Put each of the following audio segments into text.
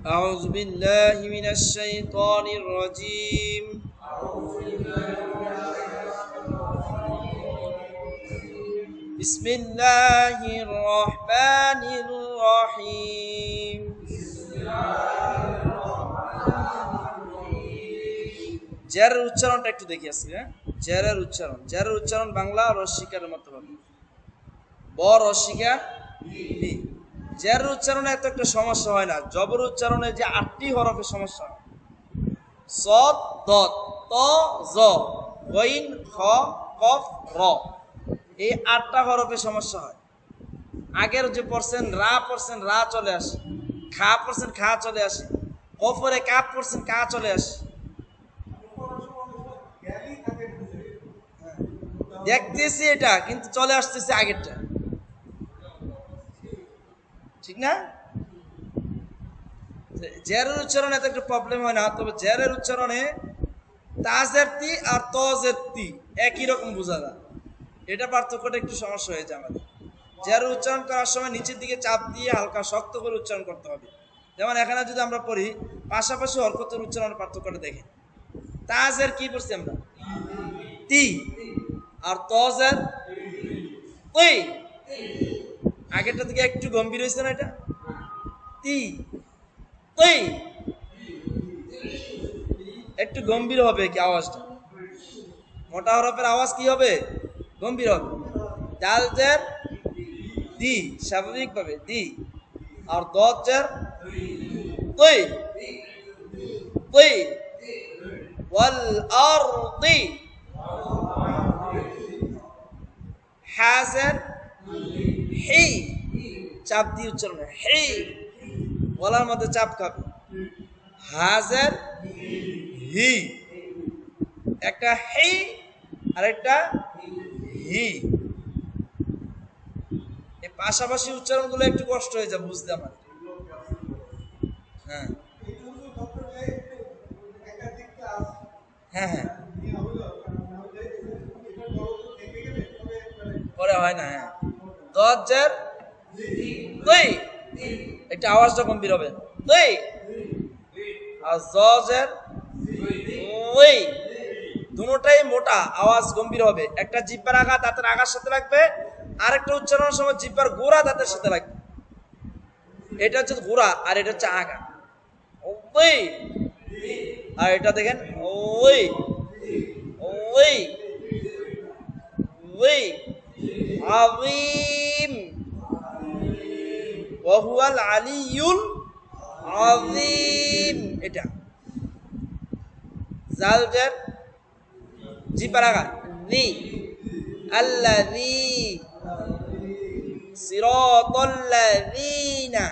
أعوذ بالله من الشيطان الرجيم بسم الله الرحمن الرحيم জেরের উচ্চারণটা একটু দেখি আজকে জেরের উচ্চারণ বাংলা রস্বীকারের মতো হবে ব রস্বীকার বি জেরের উচ্চারণে এত একটা সমস্যা হয় না জবর উচ্চারণে যে 8টি হরফে সমস্যা হয় সদ দত ত জ গইন খ কফ র এই 8টা হরফে সমস্যা হয় আগের যে পড়ছেন রা চলে আসে খা পড়ছেন খা চলে আসে কফরে কাপ পড়ছেন কা চলে আসে দেখতেছি এটা কিন্তু চলে আসতেছে আগেরটা ঠিক না জেরের উচ্চারণে এত একটা প্রবলেম হয় না তবে জেরের উচ্চারণে তাজের তি আর তজের তি একই রকম বোঝা যায় এটা পার্থক্যটা একটু সমস্যা হয়ে যায় আমাদের জেরের উচ্চারণ করার সময় নিচের দিকে চাপ দিয়ে হালকা শক্ত করে উচ্চারণ করতে হবে যেমন এখানে যদি আমরা পড়ি পাশাপাশি হরকতের উচ্চারণের পার্থক্যটা দেখি তাজের কি পড়ছি আমরা তি আর তজের ওই আগেরটা থেকে একটু গম্ভীর হয়েছে না এটা তি ওই একটু গম্ভীর হবে কি আওয়াজটা মোটা হরফের আওয়াজ কি হবে গম্ভীর হবে ডাল জের দি স্বাভাবিক ভাবে দি আর দত জের তুই তুই ওয়াল আরদি হাজার হি চাপ দিয়ে উচ্চারণ হি গলার মধ্যে চাপ খাবে হাজার হি একটা হি আর একটা হি এই পাশাপাশি উচ্চারণগুলো একটু কষ্ট হয়ে যায় বুঝতে আমার হ্যাঁ হ্যাঁ হ্যাঁ পরে হয় না হ্যাঁ দশের দুই একটা আওয়াজটা গম্ভীর হবে দুই আর জজের ওই দুটোটাই মোটা আওয়াজ গম্ভীর হবে একটা জিব্বার আগা দাঁতের আগার সাথে লাগবে আরেকটা উচ্চারণের সময় জিব্বার গোড়া দাঁতের সাথে লাগবে এটা হচ্ছে গোড়া আর এটা হচ্ছে আগা ওই আর এটা দেখেন ওই ওই ওই আযীম ওয়া হুয়াল আলিয়ুল আযীম এটা জাল জার জিব্বার আগা জি আল্লাযী সিরাতাল্লাযীনা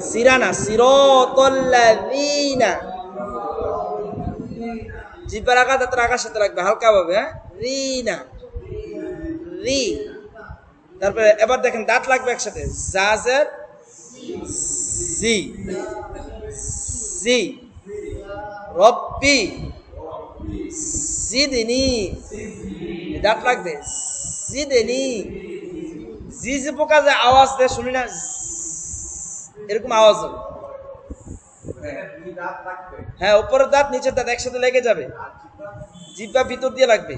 সিরানা সিরাতাল্লাযীনা জিব্বার আগা দাঁতের আগার সাথে লাগবে হালকা ভাবে হ্যাঁ রিনা রি তারপরে এবার দেখেন দাঁত লাগবে একসাথে জাজের জি জি রব্বি জিদনি দাঁত লাগবে জিদনি জি যে পোকা যে আওয়াজ দেয় শুনি না এরকম আওয়াজ হবে হ্যাঁ উপরের দাঁত নিচের দাঁত একসাথে লেগে যাবে জিহ্বা ভিতর দিয়ে লাগবে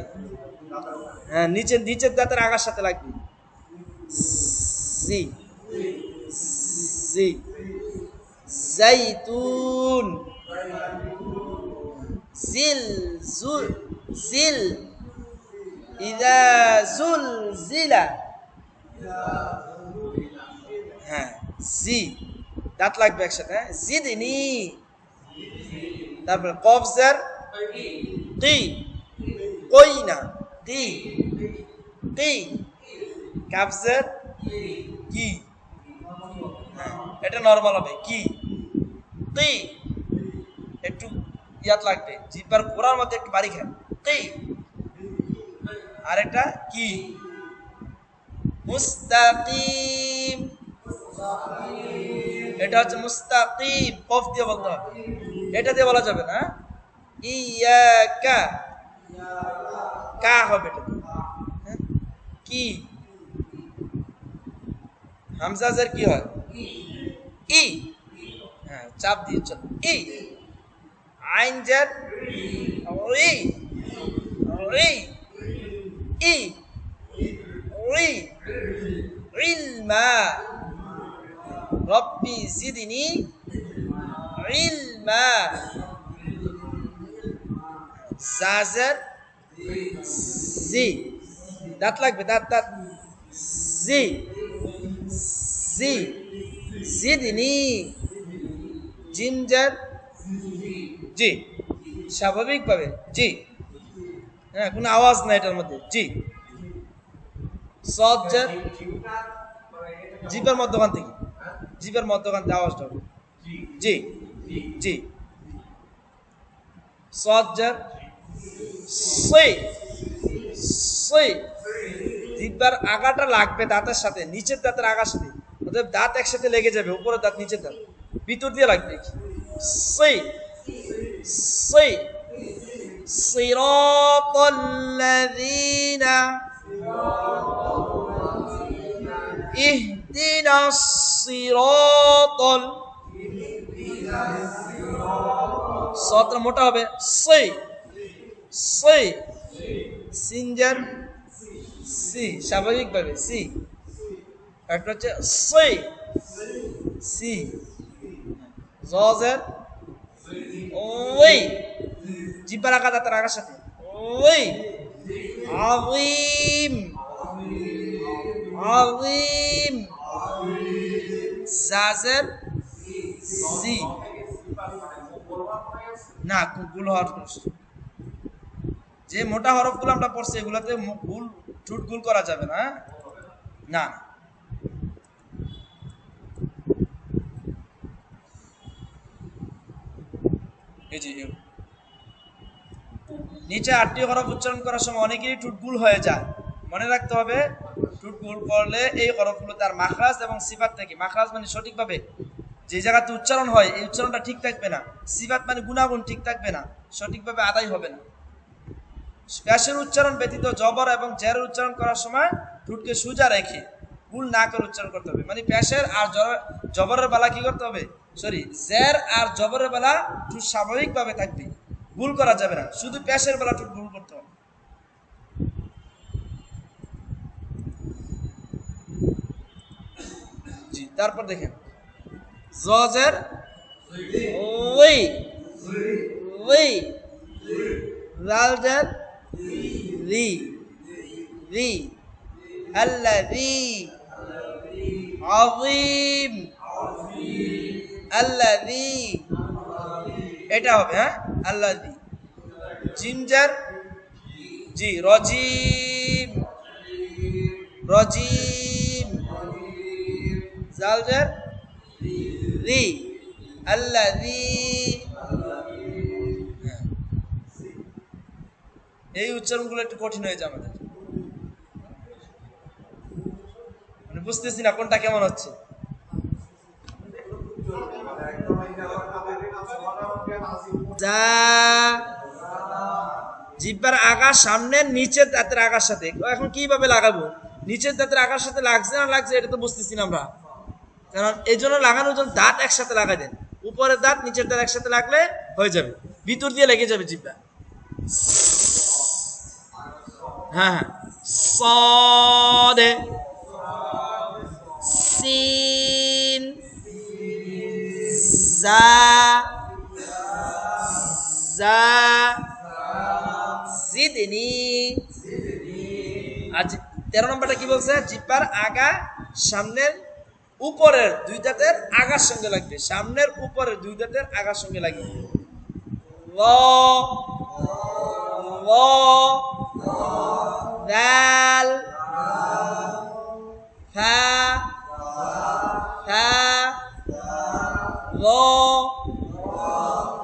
হ্যাঁ নিচের দাঁতের আগার সাথে লাগবে জি জি জাইতুন জিল জুল জিল ইযা জুলজিলা হ্যাঁ জি দাঁত লাগবে একসাথে হ্যাঁ জিদনি তারপরে কফজার কি কই না কি কি কাফজার কি এটা নরমাল হবে কি কি একটু ইয়াত লাগবে জিহ্বার গোড়ার মধ্যে একটু বাড়ি খায় কি আর একটা কি মুস্তাকিম এটা হচ্ছে মুস্তাকিম কফ দিয়ে বলতে হবে এটা দিয়ে বলা যাবে না ইয়াকা কা হবে এটা কি হামজা জের কি হয় ই, হ্যাঁ চাপ দিয়ে চল, ই, আইন জের রি, রি, ই, রি, ইলমা, রব্বি জিদনি ইলমা, জাজের জি, দাঁত লাগবে, দাঁত দাঁত, জি, জি, জিদনি, জিঞ্জার জি, স্বাভাবিকভাবে জি, হ্যাঁ কোনো আওয়াজ নাই এটার মধ্যে, জি, সজ্জার জিপের মধ্যখান থেকে, জিপের মধ্যখান থেকে আওয়াজটা হবে, জি, জি, সজ্জার সই, সই, জিহ্বার আগাটা লাগবে দাঁতের সাথে, নিচের দাঁতের আগার সাথে, অতএব দাঁত একসাথে লেগে যাবে, উপরের দাঁত নিচের দাঁত ভিতর দিয়ে লাগবে, সই, সই, সিরাতাল্লাযীনা ইহদিনাস সিরাতাল, সতটা মোটা হবে, সই, সই, সিনজার সি, স্বাভাবিকভাবে সি, একটা হচ্ছে সই, সি, জজের ওই, জিব্বার আগা দাঁতের আগার সাথে, ওই, আযীম, আযীম, জাজের জি, না গুল হওয়ার যে মোটা হরফগুলো আমরা পড়ছি এগুলোতে গুল, ঠোঁট গুল করা যাবে না, না, এই যে নিচে 8টি হরফ উচ্চারণ করার সময় অনেকেরই ঠোঁট গুল হয়ে যায়, মনে রাখতে হবে ঠোঁট গুল করলে এই হরফগুলো তার মাখরাজ এবং সিফাত থেকে, মাখরাজ মানে সঠিকভাবে যে জায়গাতে উচ্চারণ হয় এই উচ্চারণটা ঠিক থাকবে না, সিফাত মানে গুণাগুণ ঠিক থাকবে না, সঠিকভাবে আদায় হবে না। পেশের উচ্চারণ ব্যতীত জবর এবং জেরের উচ্চারণ করার সময় ঠোঁটকে সোজা রেখে ভুল না করে উচ্চারণ করতে হবে, মানে পেশের আর জবরের বেলা কি করতে হবে, সরি জের আর জবরের বেলা ঠোঁট স্বাভাবিকভাবে থাকবে, ভুল করা যাবে না, শুধু পেশের বেলা ঠোঁট ভুল করতে হবে। জি, তারপর দেখেন জজের ওই, ওই, জালজের রি, রি, আল্লাযী, আযীম, আল্লাযী, এটা হবে, হ্যাঁ আল্লাযী, জিমজার জি, রজিম, রজিম, জালজার রি, আল্লাযী, এই উচ্চারণগুলো একটু কঠিন হয়ে যায় আমাদের, মানে বুঝতেছি না কোনটা কেমন হচ্ছে। জিহ্বার আগা সামনের নিচের দাঁতের আগার সাথে, এখন কিভাবে লাগাবো, নিচের দাঁতের আগার সাথে লাগছে না লাগছে এটা তো বুঝতেছি না আমরা, কারণ এই জন্য লাগানোর জন্য দাঁত একসাথে লাগাই দেন, উপরের দাঁত নিচের দাঁত একসাথে লাগলে হয়ে যাবে, ভিতর দিয়ে লেগে যাবে জিহ্বা, হ্যাঁ হ্যাঁ, সদে, সিন, জা, জা, জিদনি, আজ 13 নম্বরটা কি বলছে, জিহ্বার আগা সামনের উপরের দুই দাঁতের আগার সঙ্গে লাগবে, সামনের উপরের দুই দাঁতের আগার সঙ্গে লাগবে, ল, ল, দাল, ফা, ফা, ল,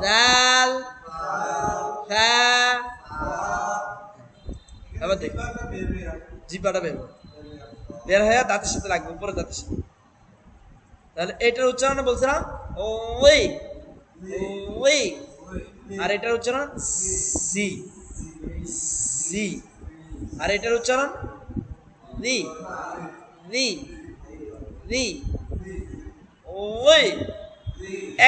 দাল, ফা, আবার দেখ জিহ্বাটা বের হয়ে দাঁতের সাথে লাগবে, উপরে দাঁতের সাথে, তাহলে এটার উচ্চারণ বলছিলাম ওই, ওই, আর এটার উচ্চারণ সি, সি, আর এটার উচ্চারণ রি, রি, রি, ওই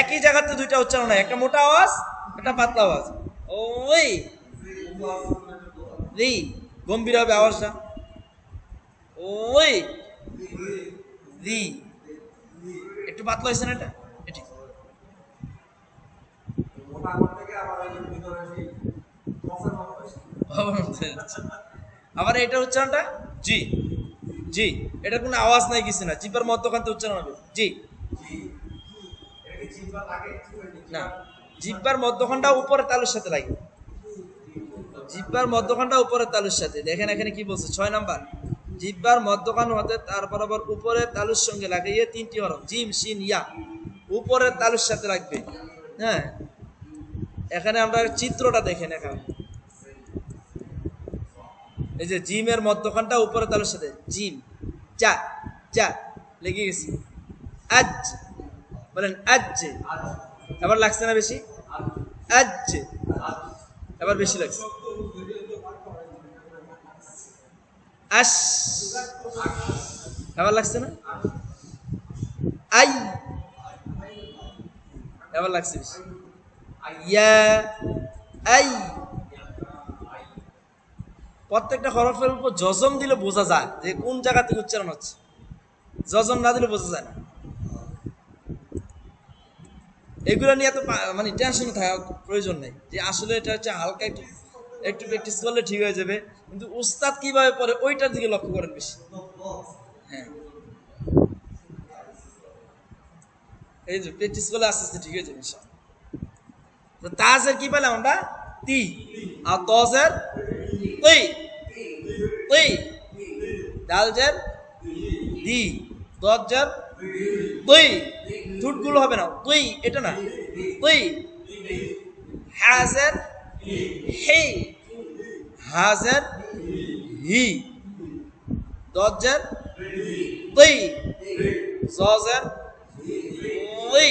একই জায়গাতে দুইটা উচ্চারণ হয়, একটা মোটা আওয়াজ একটা পাতলা আওয়াজ। ওই রি গম্ভীর হবে আওয়াজটা। ওই রি একটু পাতলা হয়েছে না এটা, এটি আবার এটা উচ্চারণটা জি জি, এটা কোনো আওয়াজ নাই কিছু না, জিব্বার মধ্যখান থেকে উচ্চারণ হবে জি। না, জিব্বার মধ্যখানটা উপরে তালুর সাথে লাগে, জিব্বার মধ্যখানটা উপরে তালুর সাথে। দেখেন এখানে কি বলছে 6 নাম্বার, জিব্বার মধ্যখান হতে তারপর আবার উপরে তালুর সঙ্গে লাগিয়ে 3টি হরফ জিম শিন ইয়া উপরে তালুর সাথে লাগবে। হ্যাঁ, এখানে আমরা চিত্রটা দেখেন, এখানে এই যে জিমের মধ্যখানটা উপরে তালুর সাথে জিম যা যা লেগে গেছে। আজ বলেন আজ, এবার লাগছে না বেশি, আজ এবার বেশি লাগছে। আশ এবার লাগছে না, আই এবার লাগছে বেশি। ইয়া আই, প্রত্যেকটা হরফের উপর জজম দিলে বোঝা যায় যে কোন জায়গা থেকে উচ্চারণ হচ্ছে, জজম না দিলে বোঝা যায় না। এগুলো নিয়ে এত মানে টেনশনে থাকা প্রয়োজন নেই, যে আসলে এটা হচ্ছে হালকা একটু একটু প্র্যাকটিস করলে ঠিক হয়ে যাবে, কিন্তু উস্তাদ কিভাবে পড়ে ওইটার দিকে লক্ষ্য করেন বেশি। হ্যাঁ, এই যে প্র্যাকটিস করলে আস্তে আস্তে ঠিক হয়ে যাবে ইনশাআল্লাহ। তো তাজের কি পেলাম আমরা তি, আর তজের তুই তুই, দালজের দি, দজের তুই, ঠুটগুলো হবে না তুই, এটা না তুই, হাজের হি, হাজের হি, দজের তুই, জজের ওই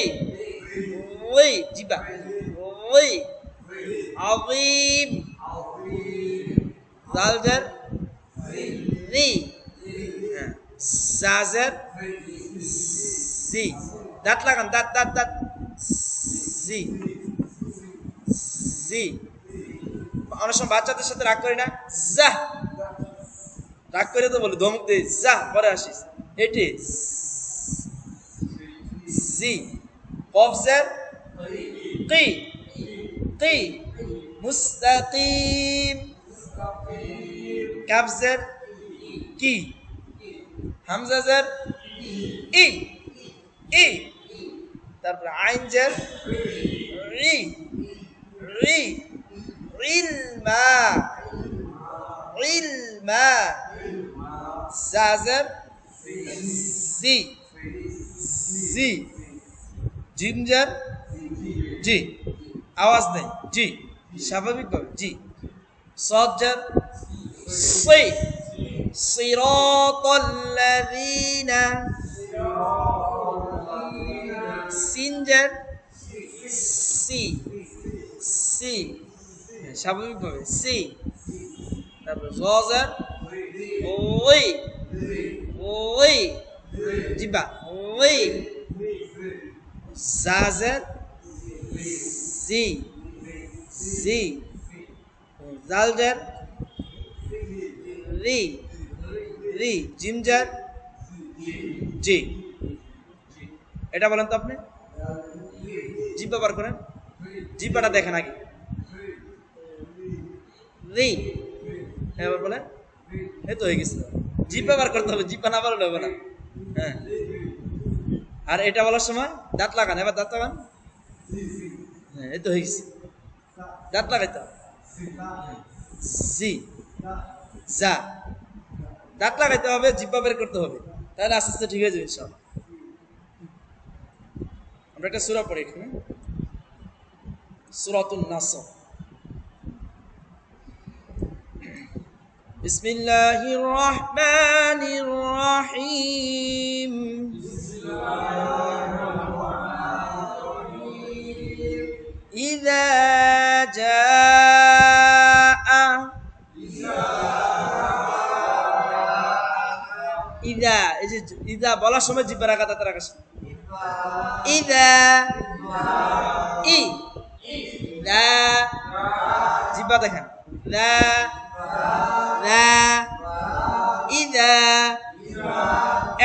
ওই জিবা ওই, আযীম জালজার রি, জাজের জি, দাঁত লাগান দাঁত দাঁত দাঁত জি জি। অনেক সময় বাচ্চাদের সাথে রাগ করি না, যা রাগ করে তো বলি ধমক দিই যা পরে আসিস, এটি জি। কফজের কি কি, মুস্তাকিম, কাফজের কি, হামজাজের ই ই, তারপর আইনজের রি রি, ইলমা ইলমা, জাজের জি জি, জিমজার জি, আওয়াজ নেই জি, স্বাভাবিকভাবে জি। সজ্জার সি, সিরাতাল্লাযীনা, সিনজার সি সি, স্বাভাবিকভাবে সি। তারপর জজার ওই ওই, জিবা ওই, জাজের জি জি, জালজার রি রি, জিমজার জি। এটা বলেন তো আপনি, জিব্বা বার করেন, জিব্বাটা দেখেন আগে রি, এবার বলেন এই তো হয়ে গেছে, জিব্বা বার করতে হবে, জিব্বা না বাড়লে হবে না। হ্যাঁ, আর এটা বলার সময় দাঁত লাগান, এবার দাঁত লাগান, হ্যাঁ এই তো হয়ে গেছে, দাঁত লাগাইতে হবে জি যা, দাঁত লাগাইতে হবে, জিব্বা বের করতে হবে, তাহলে আস্তে আস্তে ঠিক হয়ে যাবে সব। আমরা একটা সূরা পড়ি এখানে, সূরাতুন নাস। বিসমিল্লাহির রহমানির রহিম, ইযা জাআ, ইযা, এই যে ইযা বলার সময় জিহ্বার আঘাত রাখাস, ইদা ই দা জিব্বা দেখেন দা দা ইদা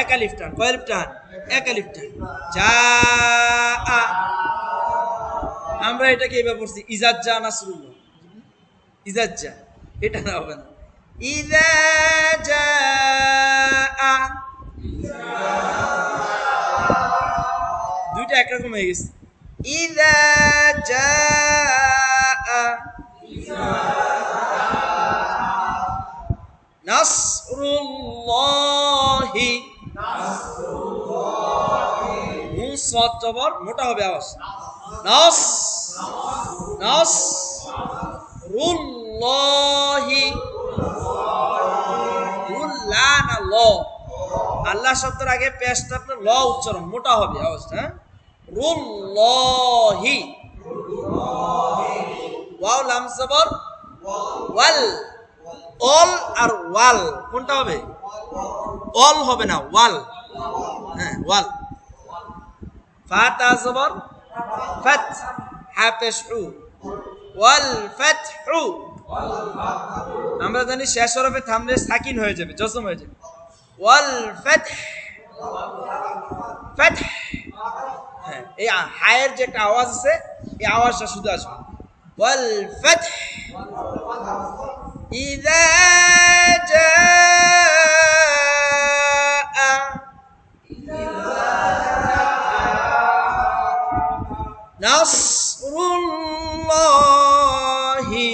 এক আলিফ টান কয় আলিফ টান এক আলিফ টান জা আ আমরা এটাকে এভাবে পড়ছি ইজাজ জা নাসরুল্লাহ ইজাজ জা এটা না হবে না ইদা জা আ দুইটা একরকম হয়ে গেছে ইদা জা আ নাসরুল্লাহি মুসাদ জবর মোটা হবে আওয়াজ নাস নাস রুল্লাহি রুল্লানা ল আল্লাহ শব্দের আগে পেশটা আপনার ল উচ্চারণ মোটা হবে আওয়াজটা হ্যাঁ রুল্লাহি ওয়াও লাম জবর ওয়াল অল আর ওয়াল কোনটা হবে অল হবে না ওয়াল হ্যাঁ ওয়াল ফাতা জবর ফাত হাফেশু ওয়াল ফাতহু আমরা জানি শেষ হরফে থামলে সাকিন হয়ে যাবে জজম হয়ে যাবে ওয়াল ফাতহ ফাতহ হ্যাঁ এই হায়ের যে একটা আওয়াজ আছে এই আওয়াজটা শুধু আসবে ওয়াল ফাতহ ইযা জাআ নাসরুল্লাহি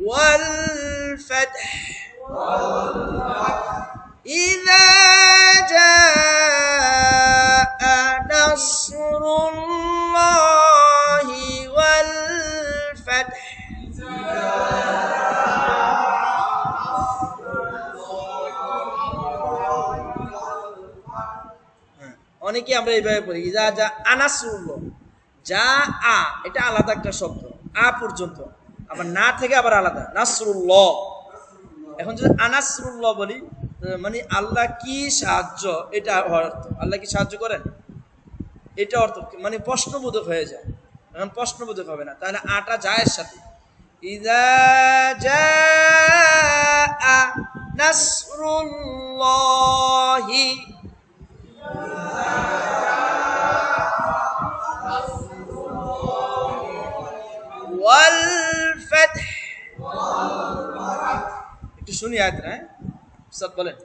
ওয়াল ফাতহ ইযা জাআ নাসরুল্লাহি ওয়াল ফাতহ অনেকে আমরা এইভাবে পড়ি যা যা আনাসরুল্লাহ যা আ এটা আলাদা একটা শব্দ আ পর্যন্ত আবার না থেকে আবার আলাদা নাসরুল্লাহ এখন যদি আনাসরুল্লাহ বলি মানে আল্লাহ কি সাহায্য এটা অর্থ আল্লাহ কি সাহায্য করেন এটা অর্থ মানে প্রশ্নবোধক হয়ে যায় এখন প্রশ্নবোধক হবে না তাহলে আটা জায়ের সাথে ইযা জাআ নাসরুল্লাহি ওয়াল ফাতহ একটু শুনি আয়াতটা হ্যাঁ সব বলেন